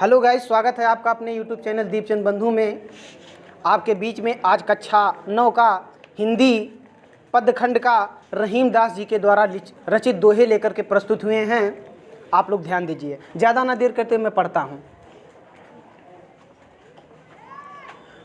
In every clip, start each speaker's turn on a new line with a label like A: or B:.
A: Hello guys, स्वागत है आपका अपने यूट्यूब चैनल दीपचंद बंधु में। आपके बीच में आज कक्षा 9 का हिंदी पदखंड का रहीम दास जी के द्वारा रचित दोहे लेकर के प्रस्तुत हुए हैं। आप लोग ध्यान दीजिए, ज़्यादा ना देर करते मैं पढ़ता हूँ।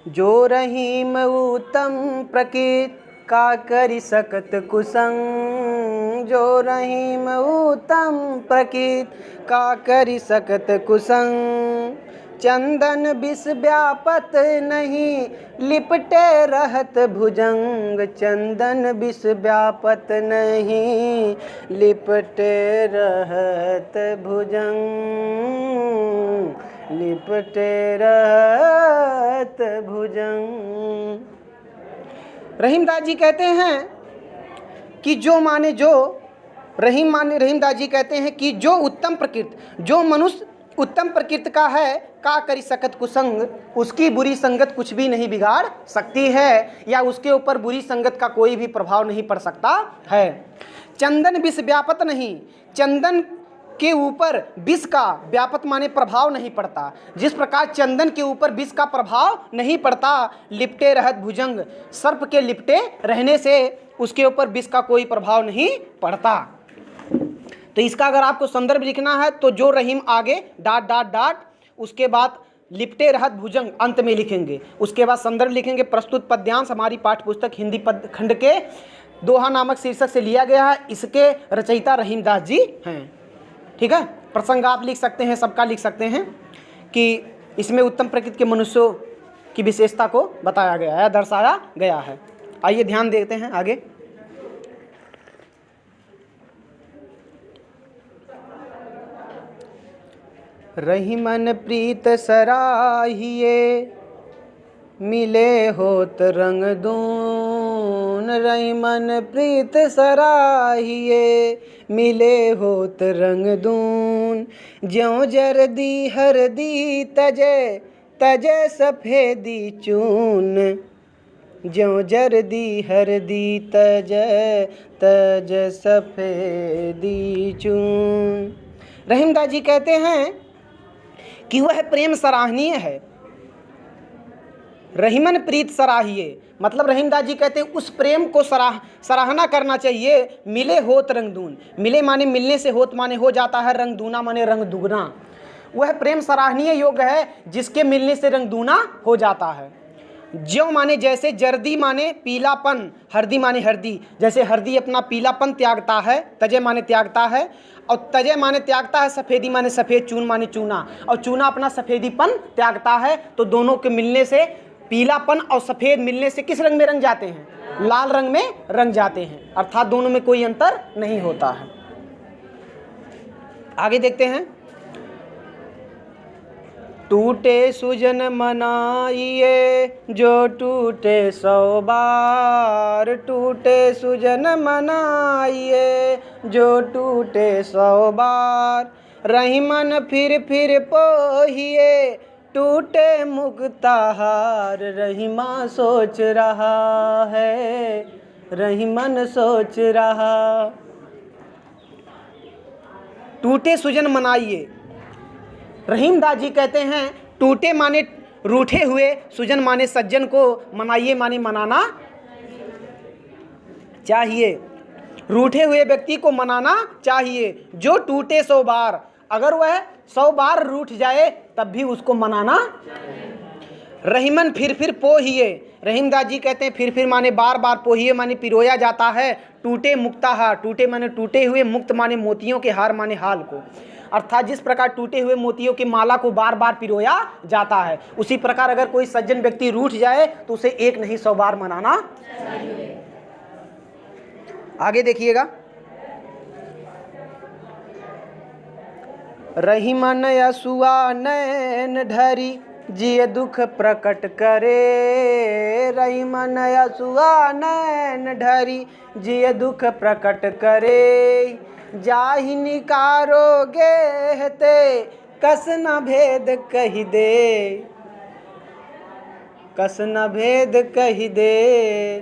A: जो रहीम उत्तम प्रकृति का करि सकत कुसंग, जो रहीम उत्तम प्रकृति का करि सकत कुसंग। चंदन विष व्यापत नहीं लिपटे रहत भुजंग, चंदन विष व्यापत नहीं लिपटे रहत भुजंग, लिपटे रहत भुजंग। रहीमदास जी कहते हैं कि जो माने जो रहीमदास जी कहते हैं कि जो उत्तम प्रकृति, जो मनुष्य उत्तम प्रकृति का है, का करी सकत कुसंग, उसकी बुरी संगत कुछ भी नहीं बिगाड़ सकती है, या उसके ऊपर बुरी संगत का कोई भी प्रभाव नहीं पड़ सकता है। चंदन विष व्यापत नहीं, चंदन के ऊपर विष का व्यापत माने प्रभाव नहीं पड़ता। जिस प्रकार चंदन के ऊपर विष का प्रभाव नहीं पड़ता, लिपटे रहत भुजंग, सर्प के लिपटे रहने से उसके ऊपर विष का कोई प्रभाव नहीं पड़ता। तो इसका अगर आपको संदर्भ लिखना है तो जो रहीम आगे डाट डाट डाट, उसके बाद लिपटे रहत भुजंग अंत में लिखेंगे, उसके बाद संदर्भ लिखेंगे। प्रस्तुत पद्यांश हमारी पाठ्य पुस्तक हिंदी पदखंड के दोहा नामक शीर्षक से लिया गया है। इसके रचयिता रहीमदास जी हैं। ठीक है, प्रसंग आप लिख सकते हैं, सबका लिख सकते हैं कि इसमें उत्तम प्रकृति के मनुष्यों की विशेषता को बताया गया है, दर्शाया गया है। आइए ध्यान देते हैं आगे। रहीमन प्रीत सराहिए मिले होत रंग दून, रहीमन प्रीत सराहिए मिले होत रंग दून। ज्यों जरदी हरदी तजे तजे सफेदी चून, ज्यों जरदी हरदी तजे तजे सफेदी चून। रहीमदास जी कहते हैं कि वह प्रेम सराहनीय है। रहीमन प्रीत सराहिए, मतलब रहीमदास जी कहते हैं उस प्रेम को सराहना करना चाहिए। मिले होत रंग दून, मिले माने मिलने से, होत माने हो जाता है, रंग दूना माने रंग दुगना। वह प्रेम सराहनीय योग्य है जिसके मिलने से रंग दूना हो जाता है। ज्यों माने जैसे, जर्दी माने पीलापन, हरदी माने हरदी, जैसे हरदी अपना पीलापन त्यागता है, तजे माने त्यागता है, और तजे माने त्यागता है, सफ़ेदी माने सफ़ेद, चून माने चूना, और चूना अपना सफ़ेदीपन त्यागता है। तो दोनों के मिलने से, पीलापन और सफ़ेद मिलने से किस रंग में रंग जाते हैं? लाल रंग में रंग जाते हैं, अर्थात दोनों में कोई अंतर नहीं होता है। आगे देखते हैं। टूटे सुजन मनाइए जो टूटे 100 बार, टूटे सुजन मनाइए जो टूटे 100 बार। रहीमन फिर पोहिए टूटे मुक्ताहार, रहीमा सोच रहा है, रहीमन सोच रहा। टूटे सुजन मनाइए, रहीमदास जी कहते हैं टूटे माने रूठे हुए, सुजन माने सज्जन को, मनाइए माने मनाना चाहिए। रूठे हुए व्यक्ति को मनाना चाहिए। जो टूटे 100 बार, अगर वह 100 बार रूठ जाए तब भी उसको मनाना। रहीमन फिर पोहिए, रहीमदास जी कहते हैं फिर माने बार बार, पोहिए माने पिरोया जाता है। टूटे मुक्ताहार, टूटे माने टूटे हुए, मुक्त माने मोतियों के हार माने हाल को, अर्थात जिस प्रकार टूटे हुए मोतियों की माला को बार बार पिरोया जाता है, उसी प्रकार अगर कोई सज्जन व्यक्ति रूठ जाए तो उसे एक नहीं 100 बार मनाना चाहिए। आगे देखिएगा। रहीमन यसुआ नैन ढरी जिय दुख प्रकट करे, रहीमन यसुआ नैन ढरी जिय दुख प्रकट करे। जाहि निकारोगे हेते कस न भेद कहि दे, कस न भेद कहि दे,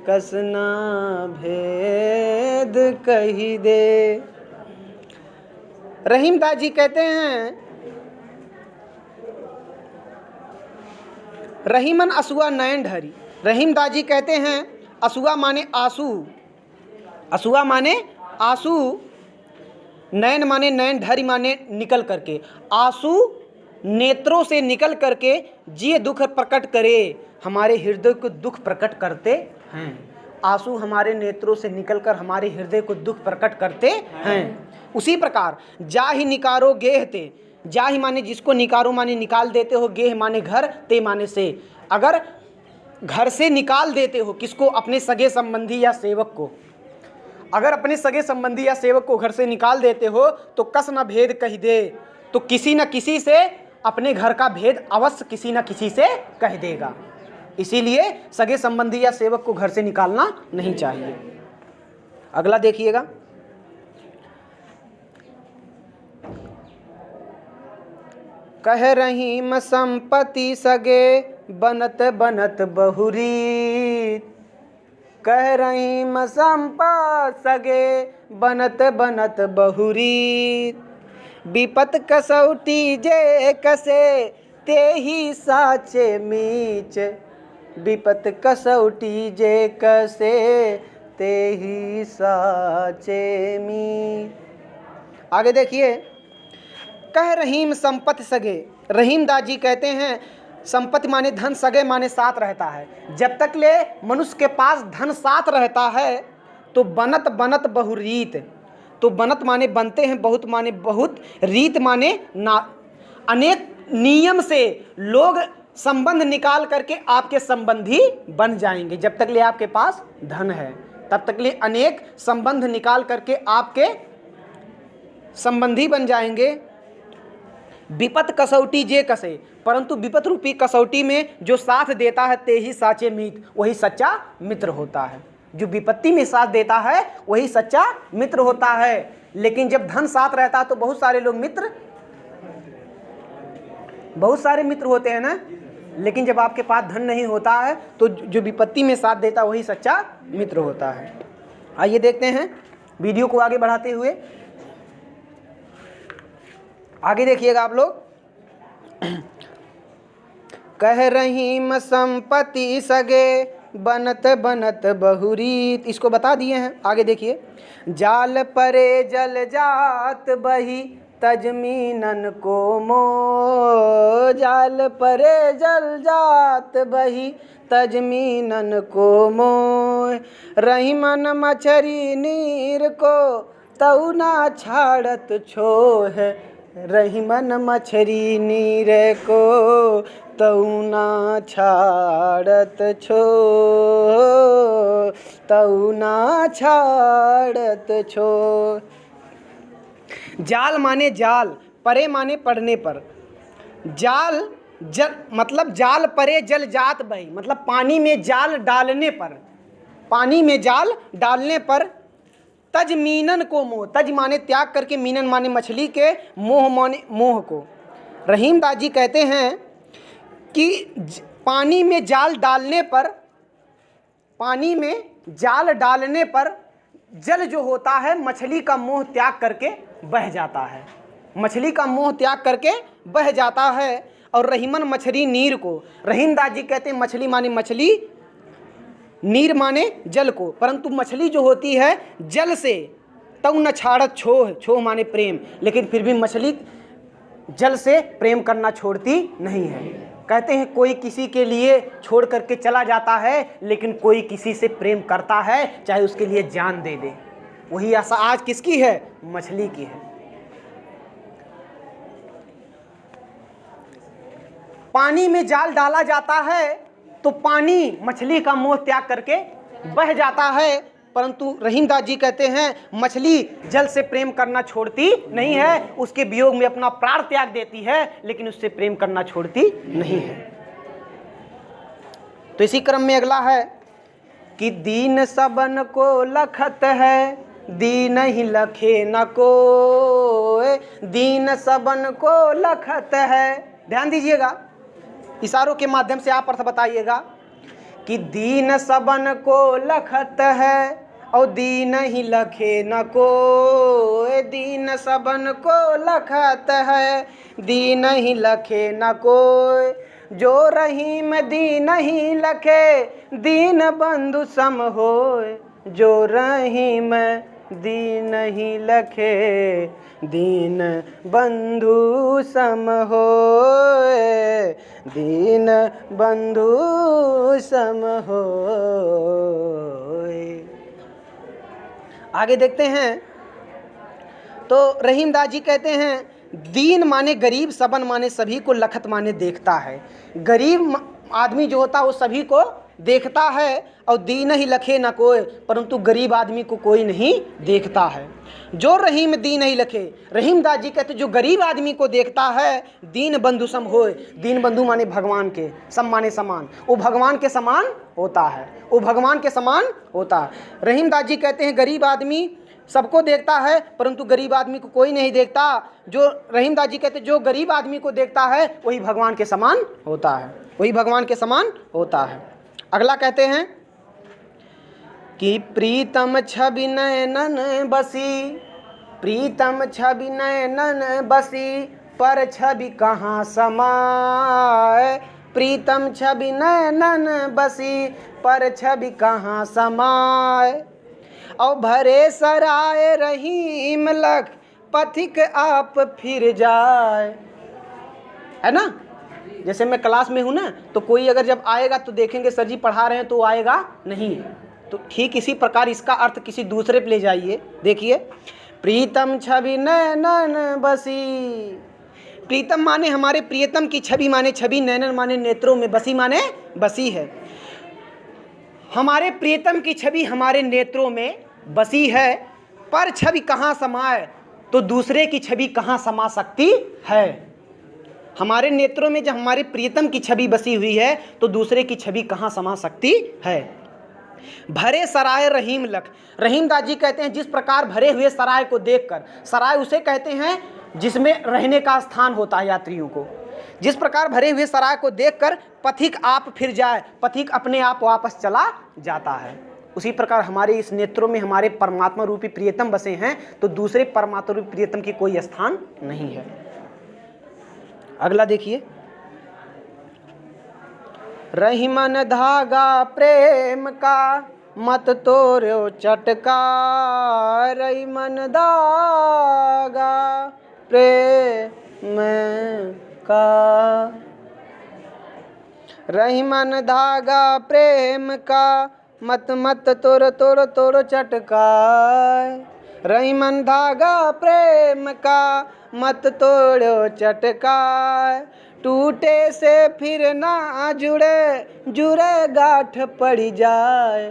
A: कस न भेद कहि दे। रहीमदास जी कहते हैं रहीमन असुआ नयन ढरी। रहीमदास जी कहते हैं असुआ माने आंसू, असुआ माने आंसू, नयन माने नयन, ढरी माने निकल करके, आंसू नेत्रों से निकल करके जी दुख प्रकट करे, हमारे हृदय को दुख प्रकट करते हैं। आंसू हमारे नेत्रों से निकलकर हमारे हृदय को दुख प्रकट करते हैं। उसी प्रकार जाहि निकारो गेह ते, जाहि माने जिसको, निकारो माने निकाल देते हो, गेह माने घर, ते माने से। अगर घर से निकाल देते हो किसको, अपने सगे संबंधी या सेवक को, अगर अपने सगे संबंधी या सेवक को घर से निकाल देते हो तो कस न भेद कही दे, तो किसी न किसी से अपने घर का भेद अवश्य किसी न किसी से कह देगा। इसीलिए सगे संबंधी या सेवक को घर से निकालना नहीं चाहिए। अगला देखिएगा, कह रहीम संपत्ति सगे बनत बनत बहुरी, कह रहीम संपत सगे बनत बनत बहुरी, विपत कसौटी जे कसे ते ही साचे मीच, विपत कसौटी जे कसे ते ही साचे मीच। आगे देखिए, कह रहीम संपत्ति सगे। रहीमदास जी कहते हैं संपत्ति माने धन, सगे माने साथ रहता है। जब तक ले मनुष्य के पास धन साथ रहता है तो बनत बनत बहुरीत, तो बनत माने बनते हैं, बहुत माने बहुत, रीत माने ना, अनेक नियम से लोग संबंध निकाल करके आपके संबंधी बन जाएंगे। जब तक ले आपके पास धन है तब तक ले अनेक संबंध निकाल करके आपके संबंधी बन जाएंगे। विपत कसौटी जे कसे, परंतु विपत रूपी कसौटी में जो साथ देता है ते ही साचे मित्र, वही सच्चा मित्र होता है। जो विपत्ति में साथ देता है वही सच्चा मित्र होता है। लेकिन जब धन साथ रहता है तो बहुत सारे लोग मित्र, बहुत सारे मित्र होते हैं ना, लेकिन जब आपके पास धन नहीं होता है तो जो विपत्ति में साथ देता है वही सच्चा मित्र होता है। आइए देखते हैं वीडियो को आगे बढ़ाते हुए, आगे देखिएगा आप लोग। कह रहीम संपत्ति सगे बनत बनत बहुरीत, इसको बता दिए हैं। आगे देखिए, जाल परे जल जात बही तजमीनन को मो, जाल परे जल जात बही तजमीनन को मो, रहीमन मछरी नीर को तऊ ना छाड़त छोह, रहीमन मछरी नीर को तऊ ना छाड़त छो, तऊ ना छाड़त छो। जाल माने जाल, परे माने पढ़ने पर, जाल जल मतलब जाल परे जल जात बही, मतलब पानी में जाल डालने पर, पानी में जाल डालने पर, तज मीनन को मोह, तज माने त्याग करके, मीनन माने मछली के, मोह माने मोह को। रहीमदास जी कहते हैं कि पानी में जाल डालने पर, पानी में जाल डालने पर जल जो होता है मछली का मोह त्याग करके बह जाता है, मछली का मोह त्याग करके बह जाता है। और रहीमन मछली नीर को, रहीमदास जी कहते हैं मछली माने मछली, नीर माने जल को, परंतु मछली जो होती है जल से तऊ न छाड़त छोह, छोह माने प्रेम, लेकिन फिर भी मछली जल से प्रेम करना छोड़ती नहीं है। कहते हैं कोई किसी के लिए छोड़ करके चला जाता है लेकिन कोई किसी से प्रेम करता है चाहे उसके लिए जान दे दे। वही आशा आज किसकी है? मछली की है। पानी में जाल डाला जाता है तो पानी मछली का मोह त्याग करके बह जाता है, परंतु रहीमदास जी कहते हैं मछली जल से प्रेम करना छोड़ती नहीं है, उसके वियोग में अपना प्राण त्याग देती है लेकिन उससे प्रेम करना छोड़ती नहीं है। तो इसी क्रम में अगला है कि दीन सबन को लखत है, दीन ही लखे न को, दीन सबन को लखत है। ध्यान दीजिएगा, इशारों के माध्यम से आप अर्थ बताइएगा कि दीन सबन को लखत है और दीन ही लखे न को, दीन सबन को लखत है, दीन ही लखे न को। जो रहीम दीन ही लखे दीन बंधु सम होए। जो रहीम दीन ही लखे दीन बंधु सम होए। दीन बंधु सम होए। आगे देखते हैं तो रहीमदास जी कहते हैं दीन माने गरीब, सबन माने सभी को, लखत माने देखता है। गरीब आदमी जो होता है वो सभी को देखता है और दीन ही लखे न कोई, परंतु गरीब आदमी को कोई नहीं देखता है। जो रहीम दीन ही लखे, रहीमदास जी कहते जो गरीब आदमी को देखता है दीन बंधु सम होए। दीन बंधु माने भगवान के, सम माने समान, वो भगवान के समान होता है, वो भगवान के समान होता है। रहीमदास जी कहते हैं गरीब आदमी सबको देखता है परंतु गरीब आदमी को कोई नहीं देखता। जो रहीमदास जी कहते जो गरीब आदमी को देखता है वही भगवान के समान होता है, वही भगवान के समान होता है। अगला कहते हैं कि प्रीतम छवि नयनन बसी, प्रीतम छवि नयनन बसी, पर छवि कहाँ समाए। प्रीतम छवि नयनन बसी, पर छवि कहाँ समाए। और भरे सराय रहीम लख, पथिक आप फिर जाए। है ना, जैसे मैं क्लास में हूँ ना, तो कोई अगर जब आएगा तो देखेंगे सर जी पढ़ा रहे हैं तो आएगा नहीं, तो ठीक इसी प्रकार इसका अर्थ किसी दूसरे पे ले जाइए। देखिए प्रीतम छवि नैनन बसी, प्रीतम माने हमारे प्रियतम की छवि माने छवि, नैनन माने नेत्रों में, बसी माने बसी है। हमारे प्रियतम की छवि हमारे नेत्रों में बसी है, पर छवि कहाँ समाए, तो दूसरे की छवि कहाँ समा सकती है। हमारे नेत्रों में जब हमारे प्रियतम की छवि बसी हुई है तो दूसरे की छवि कहाँ समा सकती है। भरे सराय रहीम लख, रहीमदास जी कहते हैं जिस प्रकार भरे हुए सराय को देखकर, सराय उसे कहते हैं जिसमें रहने का स्थान होता है यात्रियों को, जिस प्रकार भरे हुए सराय को देखकर पथिक आप फिर जाए, पथिक अपने आप वापस चला जाता है, उसी प्रकार हमारे इस नेत्रों में हमारे परमात्मा रूपी प्रियतम बसे हैं तो दूसरे परमात्मा रूपी प्रियतम की कोई स्थान नहीं है। अगला देखिए, रहीमन धागा प्रेम का मत तोड़ो चटका, रहीमन धागा प्रेम का, रहीमन धागा प्रेम का मत मत तोड़ तोड़ तोड़ चटका। रहीमन धागा प्रेम का मत तोड़ो चटका, टूटे से फिर ना जुड़े जुड़े गांठ पड़ जाए,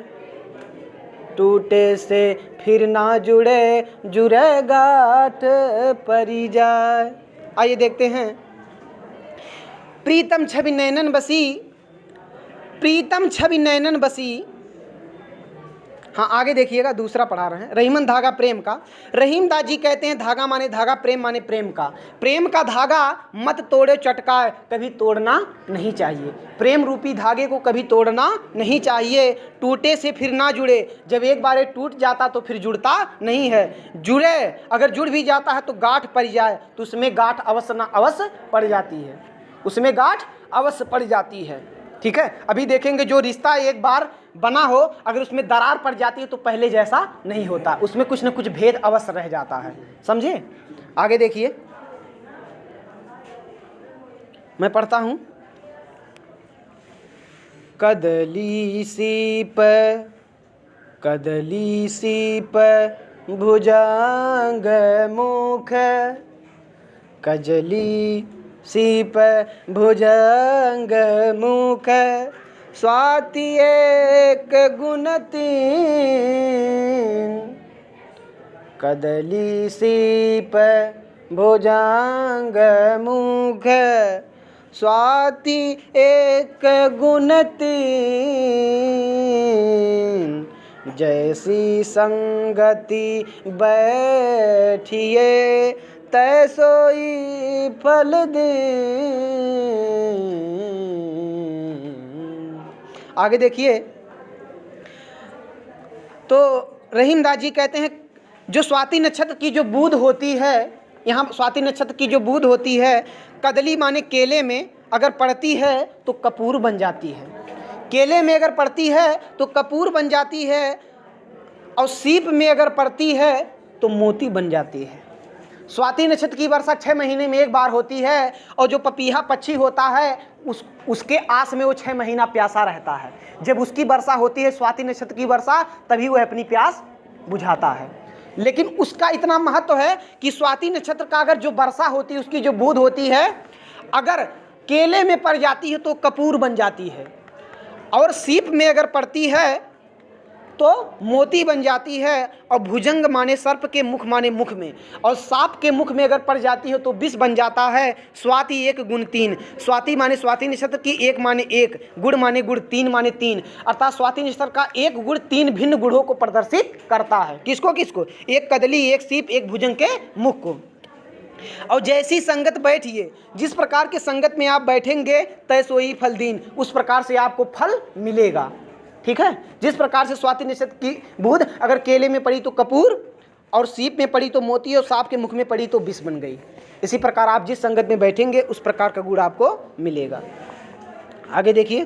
A: टूटे से फिर ना जुड़े जुड़े गांठ पड़ जाए। आइए देखते हैं, प्रीतम छवि नैनन बसी, प्रीतम छवि नैनन बसी। हाँ आगे देखिएगा, दूसरा पढ़ा रहे हैं, रहीमन धागा प्रेम का। रहीमदास जी कहते हैं धागा माने धागा, प्रेम माने प्रेम का। प्रेम का धागा मत तोड़े चटका, कभी तोड़ना नहीं चाहिए, प्रेम रूपी धागे को कभी तोड़ना नहीं चाहिए। टूटे से फिर ना जुड़े, जब एक बार टूट जाता तो फिर जुड़ता नहीं है, जुड़े अगर जुड़ भी जाता है तो गांठ पड़ जाए तो उसमें गांठ अवश्य ना अवश्य पड़ जाती है, उसमें गांठ अवश्य पड़ जाती है। ठीक है, अभी देखेंगे जो रिश्ता एक बार बना हो अगर उसमें दरार पड़ जाती है तो पहले जैसा नहीं होता, उसमें कुछ न कुछ भेद अवश्य रह जाता है, समझे। आगे देखिए, मैं पढ़ता हूं, कदली सीप भुजंग मुख, कजली सीप भुजंग मुख, स्वाति एक गुणती, कदली सीप भुजंग मुख, स्वाति एक गुणती, जैसी संगति बैठिए तैसोई फल दे। आगे देखिए, तो रहीमदास जी कहते हैं जो स्वाति नक्षत्र की जो बूंद होती है, यहाँ स्वाति नक्षत्र की जो बूंद होती है, कदली माने केले में अगर पड़ती है तो कपूर बन जाती है, केले में अगर पड़ती है तो कपूर बन जाती है, और सीप में अगर पड़ती है तो मोती बन जाती है। स्वाति नक्षत्र की वर्षा 6 महीने में एक बार होती है, और जो पपीहा पक्षी होता है उसके आस में वो 6 महीना प्यासा रहता है। जब उसकी वर्षा होती है स्वाति नक्षत्र की वर्षा, तभी वह अपनी प्यास बुझाता है। लेकिन उसका इतना महत्व है कि स्वाति नक्षत्र का अगर जो वर्षा होती है, उसकी जो बूंद होती है, अगर केले में पड़ जाती है तो कपूर बन जाती है, और सीप में अगर पड़ती है तो मोती बन जाती है, और भुजंग माने सर्प के मुख माने मुख में, और सांप के मुख में अगर पड़ जाती है तो विष बन जाता है। स्वाति 1 गुण 3, स्वाति माने स्वाति नक्षत्र की 1 माने 1, गुण माने गुण, 3 माने 3, अर्थात स्वाति नक्षत्र का 1 गुण 3 भिन्न गुणों को प्रदर्शित करता है। किसको किसको? एक कदली, एक सीप, एक भुजंग के मुख को। और जैसी संगत बैठिए, जिस प्रकार के संगत में आप बैठेंगे तय सोई फल दीन, उस प्रकार से आपको फल मिलेगा। ठीक है, जिस प्रकार से स्वाति नक्षत्र की बूंद अगर केले में पड़ी तो कपूर, और सीप में पड़ी तो मोती, और सांप के मुख में पड़ी तो विष बन गई। इसी प्रकार आप जिस संगत में बैठेंगे उस प्रकार का गुण आपको मिलेगा। आगे देखिए,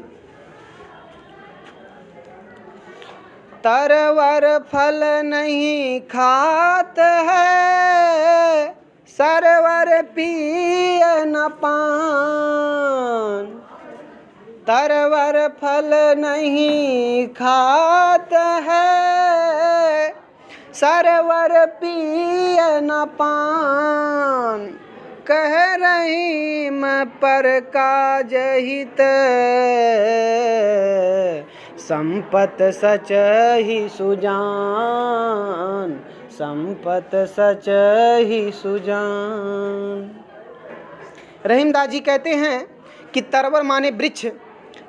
A: तरवर फल नहीं खात है, सरवर पिय न पान। तरवर फल नहीं खात है, सरवर पिय न पान। कह रहीम पर काज हित, संपत सच ही सुजान, संपत सच ही सुजान। रहीमदास जी कहते हैं कि तरवर माने वृक्ष,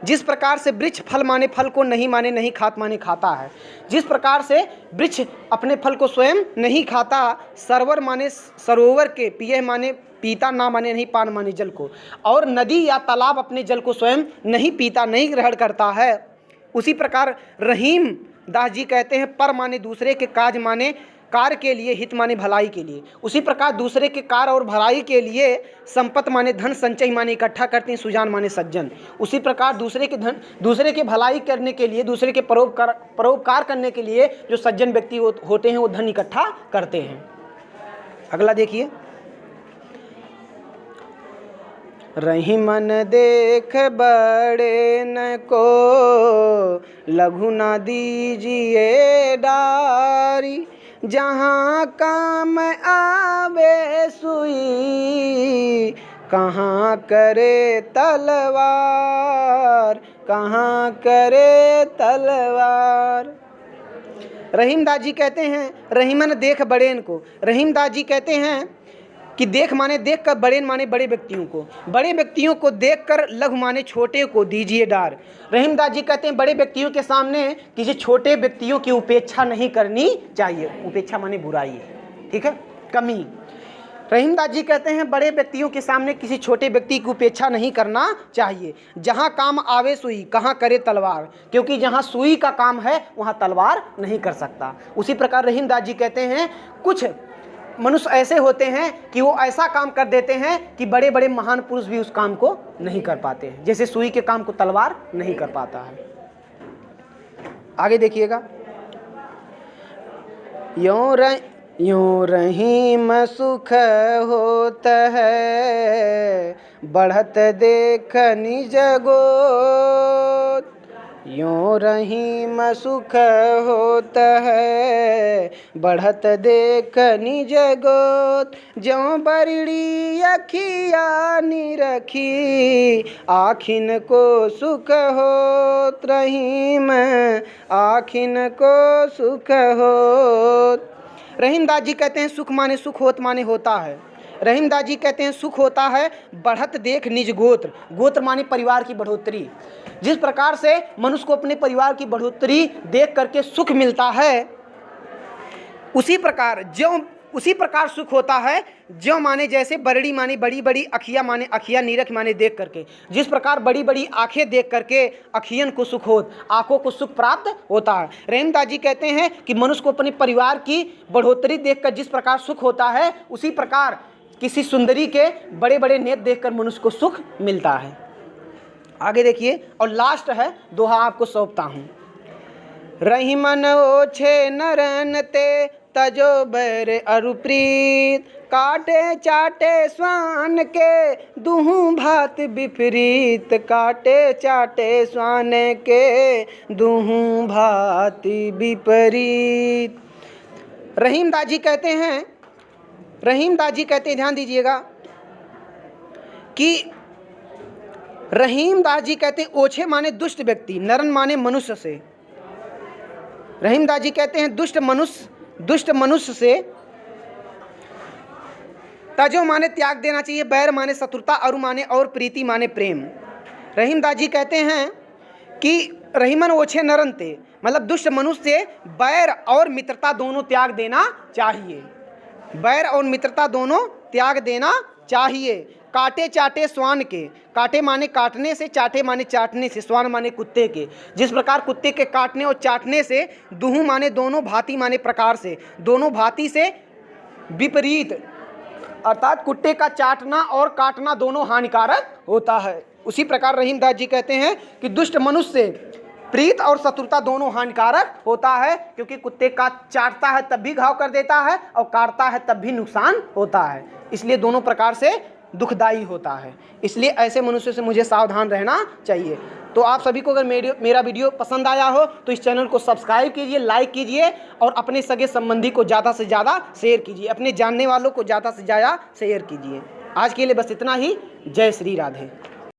A: जिस प्रकार से वृक्ष फल माने फल को नहीं माने नहीं खात माने खाता है, जिस प्रकार से वृक्ष अपने फल को स्वयं नहीं खाता, सरवर माने सरोवर के, पिय माने पीता, ना माने नहीं, पान माने जल को, और नदी या तालाब अपने जल को स्वयं नहीं पीता, नहीं ग्रहण करता है। उसी प्रकार रहीम दास जी कहते हैं पर माने दूसरे के, काज माने कार्य के लिए, हित माने भलाई के लिए। उसी प्रकार दूसरे के कार्य और भलाई के लिए, संपत माने धन, संचय माने इकट्ठा करते हैं, सुजान माने सज्जन। उसी प्रकार दूसरे के भलाई करने के लिए, दूसरे के परोपकार करने के लिए जो सज्जन व्यक्ति होते हैं वो धन इकट्ठा करते हैं। अगला देखिए, रहीमन देख बड़े न को, लघु न दीजिए डारी। जहाँ काम आवे सुई, कहाँ करे तलवार, कहाँ करे तलवार। रहीमदास जी कहते हैं रहीमन देख बड़ेन को। रहीमदास जी कहते हैं कि देख माने देख कर, बड़ेन माने बड़े व्यक्तियों को, बड़े व्यक्तियों को देख कर, लघु माने छोटे को दीजिए डार। रहीमदास जी कहते हैं बड़े व्यक्तियों के सामने किसी छोटे व्यक्तियों की उपेक्षा नहीं करनी चाहिए। उपेक्षा माने बुराई है, ठीक है, कमी। रहीमदास जी कहते हैं बड़े व्यक्तियों के सामने किसी छोटे व्यक्ति की उपेक्षा नहीं करना चाहिए। जहाँ काम आवे सुई, कहाँ करे तलवार, क्योंकि जहाँ सुई का काम है वहाँ तलवार नहीं कर सकता। उसी प्रकार रहीमदास जी कहते हैं कुछ मनुष्य ऐसे होते हैं कि वो ऐसा काम कर देते हैं कि बड़े बड़े महान पुरुष भी उस काम को नहीं कर पाते हैं, जैसे सुई के काम को तलवार नहीं कर पाता है। आगे देखिएगा, यों रहीम सुख होत है, बढ़त देख निज गोत। यों रहीम सुख होत है, बढ़त देख निज गोत। ज्यों बरड़ी अखिया निरखी, आखिन को सुख होत। रहीम आखिन को सुख होत। रहीमदास जी कहते हैं सुख माने सुख होत माने होता है। रहीमदास जी कहते हैं सुख होता है बढ़त देख निज गोत्र। गोत्र माने परिवार की बढ़ोतरी। जिस प्रकार से मनुष्य को अपने परिवार की बढ़ोतरी देख करके सुख मिलता है, उसी प्रकार सुख होता है। ज्यों माने जैसे, बरड़ी माने बड़ी बड़ी, अखिया माने अखिया, नीरख माने देख करके। जिस प्रकार बड़ी बड़ी आंखें देख करके अखियन को सुख होत, आंखों को सुख प्राप्त होता है। रहीमदास जी कहते हैं कि मनुष्य को अपने परिवार की बढ़ोतरी देखकर जिस प्रकार सुख होता है, उसी प्रकार किसी सुंदरी के बड़े बड़े नेत्र देखकर मनुष्य को सुख मिलता है। आगे देखिए, और लास्ट है दोहा आपको सौंपता हूँ। रही मन ओछे नरन ते तजो बैर अरुप्रीत, काटे चाटे स्वान के दुहु भात विपरीत, काटे चाटे स्वान के दुहु भात विपरीत। रहीमदास जी कहते हैं, रहीमदास जी कहते हैं, ध्यान दीजिएगा कि रहीमदास जी कहते हैं ओछे माने दुष्ट व्यक्ति, नरन माने मनुष्य से। रहीमदास जी कहते हैं दुष्ट मनुष्य से, तजो माने त्याग देना चाहिए, बैर माने शत्रुता, अरु माने और, प्रीति माने प्रेम। रहीमदास जी कहते हैं कि रहीमन ओछे नरन ते, मतलब दुष्ट मनुष्य से बैर और मित्रता दोनों त्याग देना चाहिए, बैर और मित्रता दोनों त्याग देना चाहिए। काटे चाटे स्वान के, काटे माने काटने से, चाटे माने चाटने से, स्वान माने कुत्ते के। जिस प्रकार कुत्ते के काटने और चाटने से, दुहु माने दोनों, भांति माने प्रकार से, दोनों भांति से विपरीत, अर्थात कुत्ते का चाटना और काटना दोनों हानिकारक होता है। उसी प्रकार रहीमदास जी कहते हैं कि दुष्ट मनुष्य से प्रीत और शत्रुता दोनों हानिकारक होता है, क्योंकि कुत्ते का चाटता है तब भी घाव कर देता है और काटता है तब भी नुकसान होता है, इसलिए दोनों प्रकार से दुखदाई होता है। इसलिए ऐसे मनुष्य से मुझे सावधान रहना चाहिए। तो आप सभी को अगर मेरा वीडियो पसंद आया हो तो इस चैनल को सब्सक्राइब कीजिए, लाइक कीजिए और अपने सगे संबंधी को ज़्यादा से ज़्यादा शेयर कीजिए, अपने जानने वालों को ज़्यादा से ज़्यादा शेयर कीजिए। आज के लिए बस इतना ही। जय श्री राधे।